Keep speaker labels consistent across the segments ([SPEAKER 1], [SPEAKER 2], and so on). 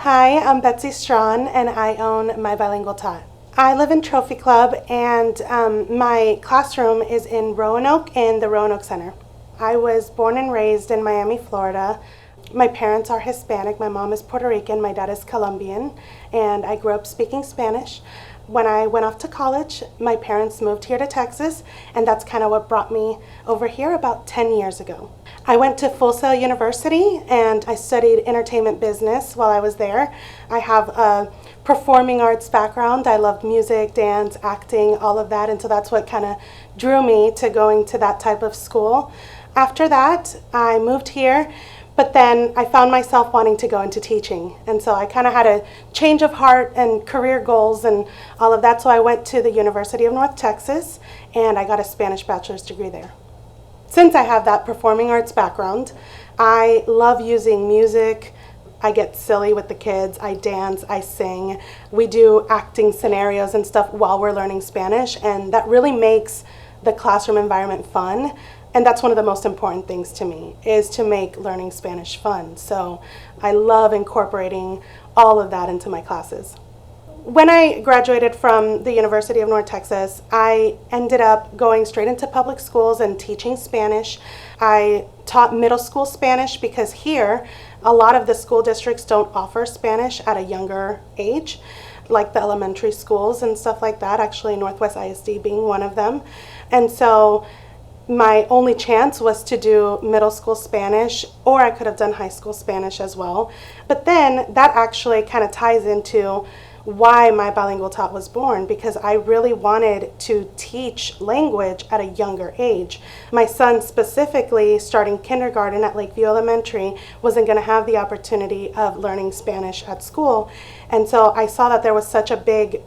[SPEAKER 1] Hi, I'm Betsy Strawn and I own My Bilingual Tot. I live in Trophy Club and my classroom is in Roanoke in the Roanoke Center. I was born and raised in Miami, Florida. My parents are Hispanic. My mom is Puerto Rican, my dad is Colombian, and I grew up speaking Spanish. When I went off to college, my parents moved here to Texas, and that's kind of what brought me over here about 10 years ago. I went to Full Sail University and I studied entertainment business while I was there. I have a performing arts background. I loved music, dance, acting, all of that, and so that's what kind of drew me to going to that type of school. After that, I moved here. But then I found myself wanting to go into teaching. And so I kind of had a change of heart and career goals and all of that. So I went to the University of North Texas and I got a Spanish bachelor's degree there. Since I have that performing arts background, I love using music. I get silly with the kids. I dance, I sing. We do acting scenarios and stuff while we're learning Spanish. And that really makes the classroom environment fun. And that's one of the most important things to me, is to make learning Spanish fun. So I love incorporating all of that into my classes. When I graduated from the University of North Texas, I ended up going straight into public schools and teaching Spanish. I taught middle school Spanish because here, a lot of the school districts don't offer Spanish at a younger age, like the elementary schools and stuff like that, actually Northwest ISD being one of them. And so my only chance was to do middle school Spanish, or I could have done high school Spanish as well. But then that actually kind of ties into why My Bilingual Tot was born, because I really wanted to teach language at a younger age. My son specifically, starting kindergarten at Lakeview Elementary, wasn't going to have the opportunity of learning Spanish at school. And so I saw that there was such a big,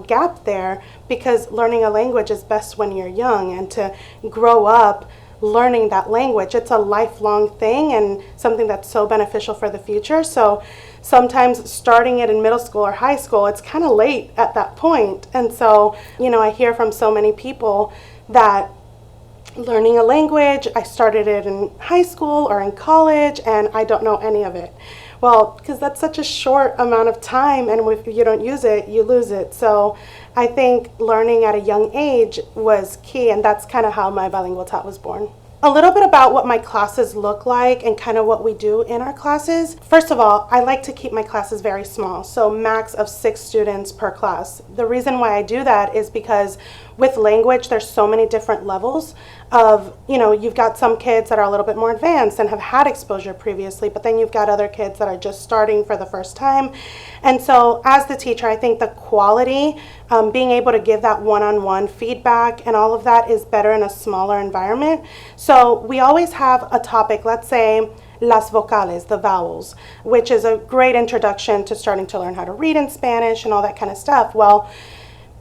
[SPEAKER 1] gap there, because learning a language is best when you're young, and to grow up learning that language, it's a lifelong thing and something that's so beneficial for the future. So sometimes starting it in middle school or high school, it's kind of late at that point. And so, I hear from so many people that learning a language, I started it in high school or in college and I don't know any of it. Well, because that's such a short amount of time, and if you don't use it, you lose it. So I think learning at a young age was key, and that's kind of how My Bilingual Tot was born. A little bit about what my classes look like and kind of what we do in our classes. First of all, I like to keep my classes very small, so max of 6 students per class. The reason why I do that is because with language, there's so many different levels of, you've got some kids that are a little bit more advanced and have had exposure previously, but then you've got other kids that are just starting for the first time. And so as the teacher, I think the quality, being able to give that one-on-one feedback and all of that is better in a smaller environment. So we always have a topic, let's say, las vocales, the vowels, which is a great introduction to starting to learn how to read in Spanish and all that kind of stuff. Well,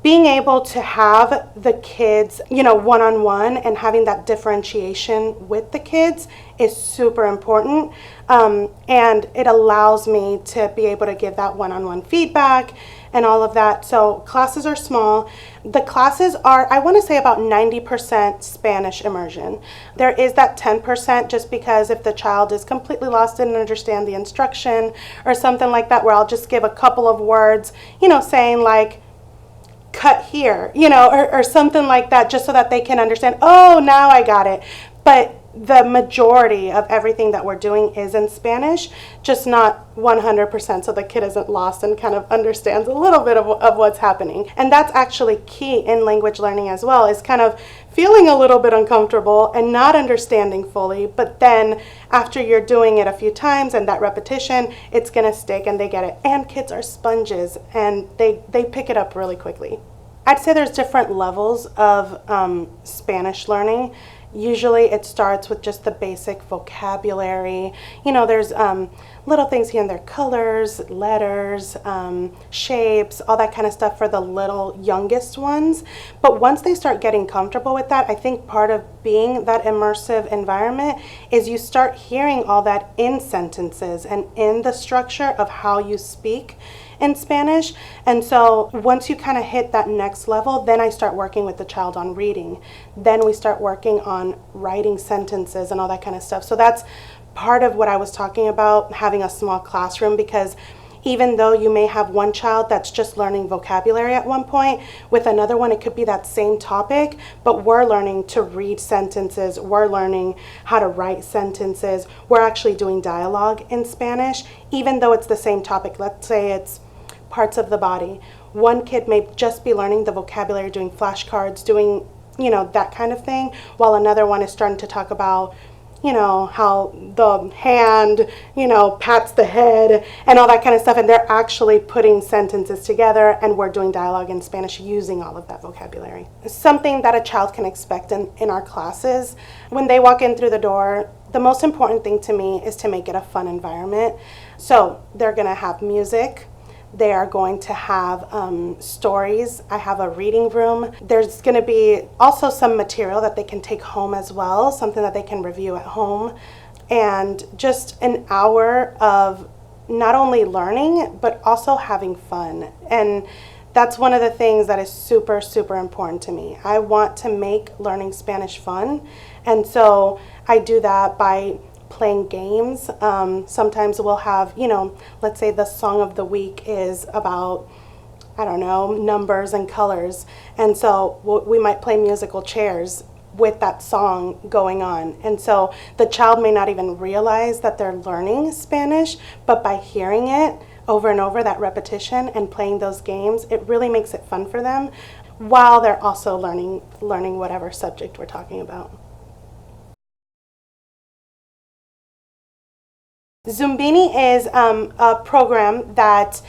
[SPEAKER 1] being able to have the kids, one-on-one and having that differentiation with the kids is super important. And it allows me to be able to give that one-on-one feedback and all of that. So classes are small. The classes are, I want to say, about 90% Spanish immersion. There is that 10% just because if the child is completely lost and didn't understand the instruction or something like that, where I'll just give a couple of words, saying like, cut here, or something like that, just so that they can understand, oh, now I got it. But the majority of everything that we're doing is in Spanish, just not 100%, so the kid isn't lost and kind of understands a little bit of what's happening. And that's actually key in language learning as well, is kind of feeling a little bit uncomfortable and not understanding fully, but then after you're doing it a few times and that repetition, it's going to stick and they get it. And kids are sponges and they pick it up really quickly. I'd say there's different levels of Spanish learning. Usually it starts with just the basic vocabulary. There's little things here and there, colors, letters, shapes, all that kind of stuff for the little youngest ones. But once they start getting comfortable with that, I think part of being that immersive environment is you start hearing all that in sentences and in the structure of how you speak in Spanish. And so once you kind of hit that next level, then I start working with the child on reading. Then we start working on writing sentences and all that kind of stuff. So that's part of what I was talking about, having a small classroom, because even though you may have one child that's just learning vocabulary at one point, with another one it could be that same topic, but we're learning to read sentences, we're learning how to write sentences, we're actually doing dialogue in Spanish, even though it's the same topic. Let's say it's parts of the body. One kid may just be learning the vocabulary, doing flashcards, doing, that kind of thing, while another one is starting to talk about, how the hand, pats the head and all that kind of stuff. And they're actually putting sentences together, and we're doing dialogue in Spanish using all of that vocabulary. Something that a child can expect in our classes, when they walk in through the door, the most important thing to me is to make it a fun environment. So they're going to have music. They are going to have stories. I have a reading room. There's going to be also some material that they can take home as well, something that they can review at home, and just an hour of not only learning, but also having fun. And that's one of the things that is super, super important to me. I want to make learning Spanish fun. And so I do that by playing games. Sometimes we'll have, let's say the song of the week is about, I don't know, numbers and colors. And so we might play musical chairs with that song going on. And so the child may not even realize that they're learning Spanish, but by hearing it over and over, that repetition and playing those games, it really makes it fun for them while they're also learning whatever subject we're talking about. Zoombini is a program that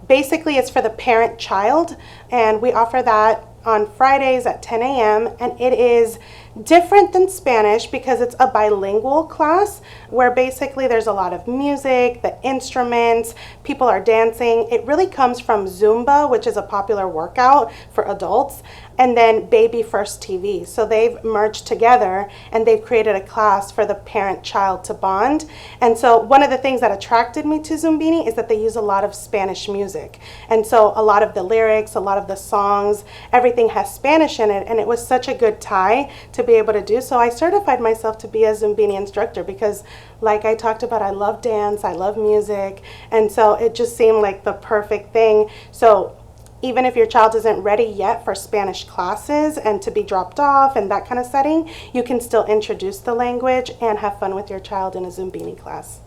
[SPEAKER 1] basically is for the parent-child, and we offer that on Fridays at 10 a.m. and it is different than Spanish because it's a bilingual class where basically there's a lot of music, the instruments, people are dancing. It really comes from Zumba, which is a popular workout for adults, and then Baby First TV. So they've merged together and they've created a class for the parent-child to bond. And so one of the things that attracted me to Zoombini is that they use a lot of Spanish music. And so a lot of the lyrics, a lot of the songs, everything has Spanish in it, and it was such a good tie to be able to do. So I certified myself to be a Zoombini instructor because, like I talked about, I love dance, I love music, and so it just seemed like the perfect thing. So even if your child isn't ready yet for Spanish classes and to be dropped off and that kind of setting, you can still introduce the language and have fun with your child in a Zoombini class.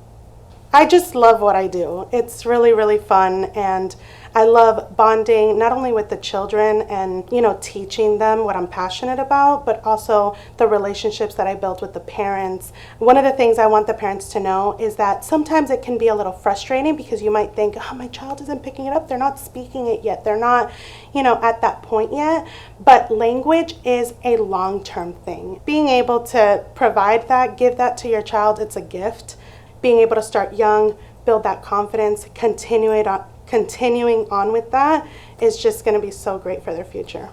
[SPEAKER 1] I just love what I do. It's really, really fun, and I love bonding not only with the children and, teaching them what I'm passionate about, but also the relationships that I built with the parents. One of the things I want the parents to know is that sometimes it can be a little frustrating because you might think, oh, my child isn't picking it up. They're not speaking it yet. They're not, at that point yet. But language is a long-term thing. Being able to provide that, give that to your child, it's a gift. Being able to start young, build that confidence, continuing on with that is just going to be so great for their future.